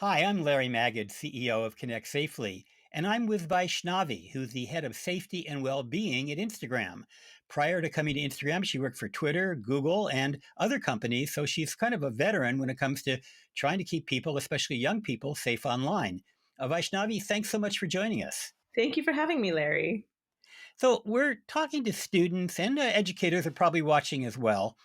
Hi, I'm Larry Magid, CEO of Connect Safely, and I'm with Vaishnavi, who's the head of safety and well-being at Instagram. Prior to coming to Instagram, she worked for Twitter, Google, and other companies, so she's kind of a veteran when it comes to trying to keep people, especially young people, safe online. Vaishnavi, thanks so much for joining us. Thank you for having me, Larry. So, we're talking to students and educators are probably watching as well.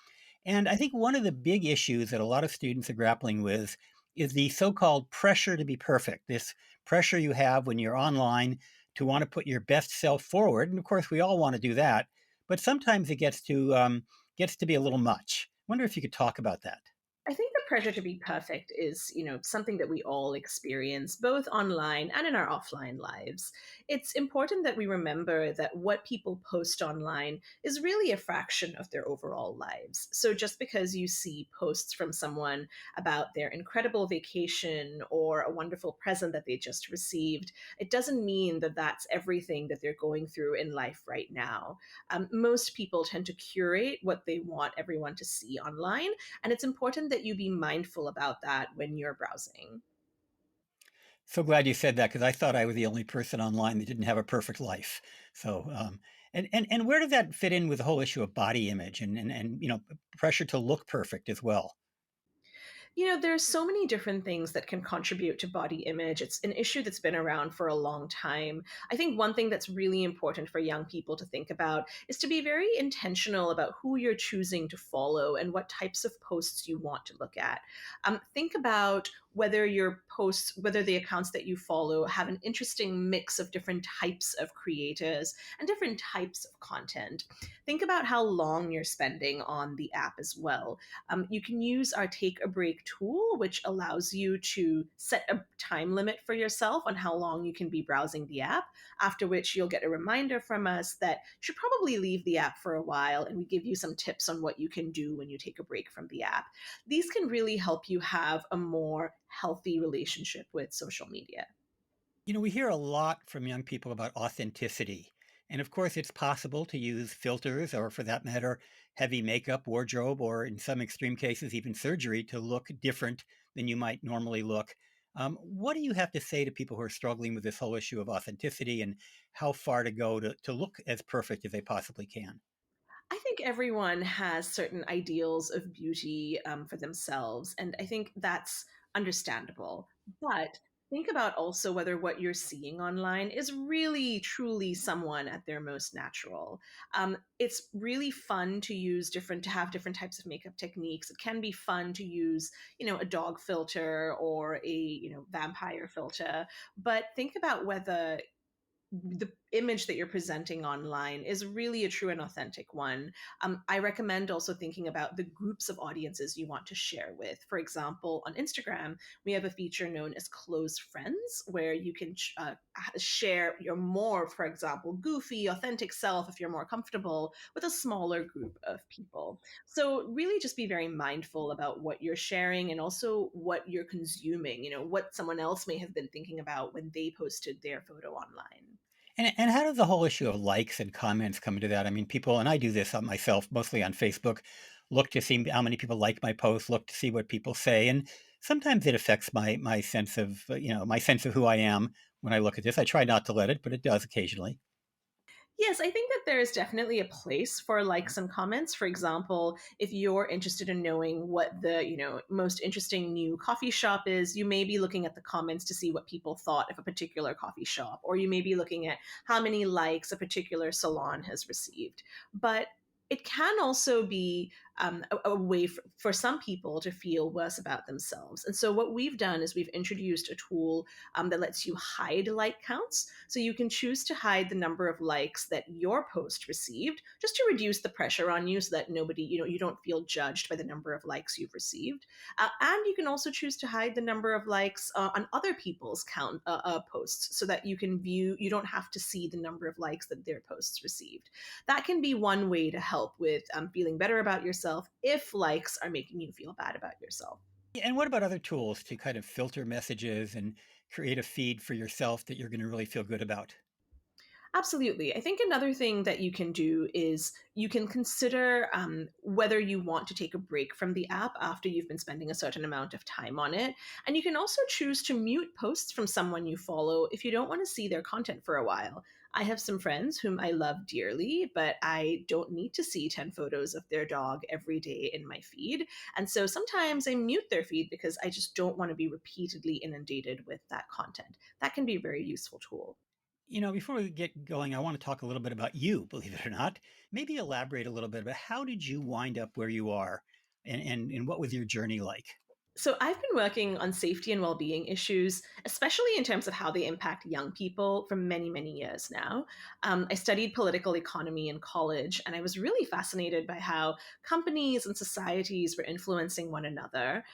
And I think one of the big issues that a lot of students are grappling with is the so called pressure to be perfect. This pressure you have when you're online to want to put your best self forward. And of course, we all want to do that. But sometimes it gets to be a little much. Wonder if you could talk about that. I think the pressure to be perfect is, something that we all experience both online and in our offline lives. It's important that we remember that what people post online is really a fraction of their overall lives. So just because you see posts from someone about their incredible vacation or a wonderful present that they just received, it doesn't mean that that's everything that they're going through in life right now. Most people tend to curate what they want everyone to see online, and it's important that you be mindful about that when you're browsing. So glad you said that because I thought I was the only person online that didn't have a perfect life. So, and where does that fit in with the whole issue of body image and pressure to look perfect as well? There's so many different things that can contribute to body image. It's an issue that's been around for a long time. I think one thing that's really important for young people to think about is to be very intentional about who you're choosing to follow and what types of posts you want to look at. Think about whether your posts, whether the accounts that you follow have an interesting mix of different types of creators and different types of content. Think about how long you're spending on the app as well. You can use our take a break tool, which allows you to set a time limit for yourself on how long you can be browsing the app, after which you'll get a reminder from us that you should probably leave the app for a while, and we give you some tips on what you can do when you take a break from the app. These can really help you have a more healthy relationship with social media. We hear a lot from young people about authenticity. And of course, it's possible to use filters or, for that matter, heavy makeup, wardrobe, or in some extreme cases, even surgery to look different than you might normally look. What do you have to say to people who are struggling with this whole issue of authenticity and how far to go to look as perfect as they possibly can? I think everyone has certain ideals of beauty for themselves, and I think that's understandable. But think about also whether what you're seeing online is really, truly someone at their most natural. It's really fun to have different types of makeup techniques. It can be fun to use, a dog filter or a, vampire filter. But think about whether the image that you're presenting online is really a true and authentic one. I recommend also thinking about the groups of audiences you want to share with. For example, on Instagram, we have a feature known as close friends, where you can share your more, for example, goofy, authentic self if you're more comfortable with a smaller group of people. So, really just be very mindful about what you're sharing and also what you're consuming, what someone else may have been thinking about when they posted their photo online. And how does the whole issue of likes and comments come into that? I mean, people, and I do this on myself, mostly on Facebook, look to see how many people like my post, look to see what people say, and sometimes it affects my sense of my sense of who I am when I look at this. I try not to let it, but it does occasionally. Yes, I think that there is definitely a place for likes and comments. For example, if you're interested in knowing what the, most interesting new coffee shop is, you may be looking at the comments to see what people thought of a particular coffee shop, or you may be looking at how many likes a particular salon has received. But it can also be a way for some people to feel worse about themselves. And so, what we've done is we've introduced a tool that lets you hide like counts. So you can choose to hide the number of likes that your post received, just to reduce the pressure on you so that nobody, you don't feel judged by the number of likes you've received. And you can also choose to hide the number of likes on other people's posts so that you don't have to see the number of likes that their posts received. That can be one way to help with feeling better about yourself if likes are making you feel bad about yourself. And what about other tools to kind of filter messages and create a feed for yourself that you're going to really feel good about? Absolutely. I think another thing that you can do is you can consider whether you want to take a break from the app after you've been spending a certain amount of time on it. And you can also choose to mute posts from someone you follow if you don't want to see their content for a while. I have some friends whom I love dearly, but I don't need to see 10 photos of their dog every day in my feed. And so sometimes I mute their feed because I just don't want to be repeatedly inundated with that content. That can be a very useful tool. Before we get going, I want to talk a little bit about you, believe it or not. Maybe elaborate a little bit about how did you wind up where you are and what was your journey like? So I've been working on safety and well-being issues, especially in terms of how they impact young people for many, many years now. I studied political economy in college, and I was really fascinated by how companies and societies were influencing one another.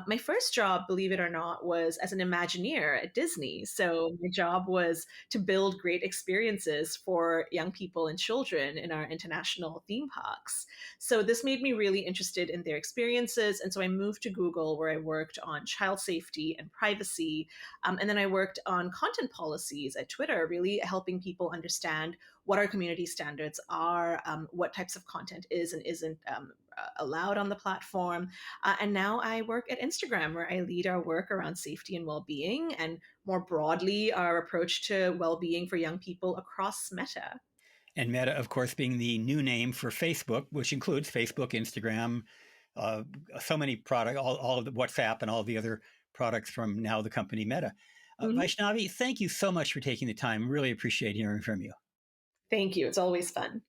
My first job, believe it or not, was as an Imagineer at Disney. So my job was to build great experiences for young people and children in our international theme parks. So this made me really interested in their experiences. And so I moved to Google, where I worked on child safety and privacy. And then I worked on content policies at Twitter, really helping people understand what our community standards are, what types of content is and isn't allowed on the platform. And now I work at Instagram, where I lead our work around safety and well being, and more broadly, our approach to well being for young people across Meta. And Meta, of course, being the new name for Facebook, which includes Facebook, Instagram, uh, so many products, all of the WhatsApp and all the other products from now the company Meta. Mhm. Vaishnavi, thank you so much for taking the time. Really appreciate hearing from you. Thank you. It's always fun.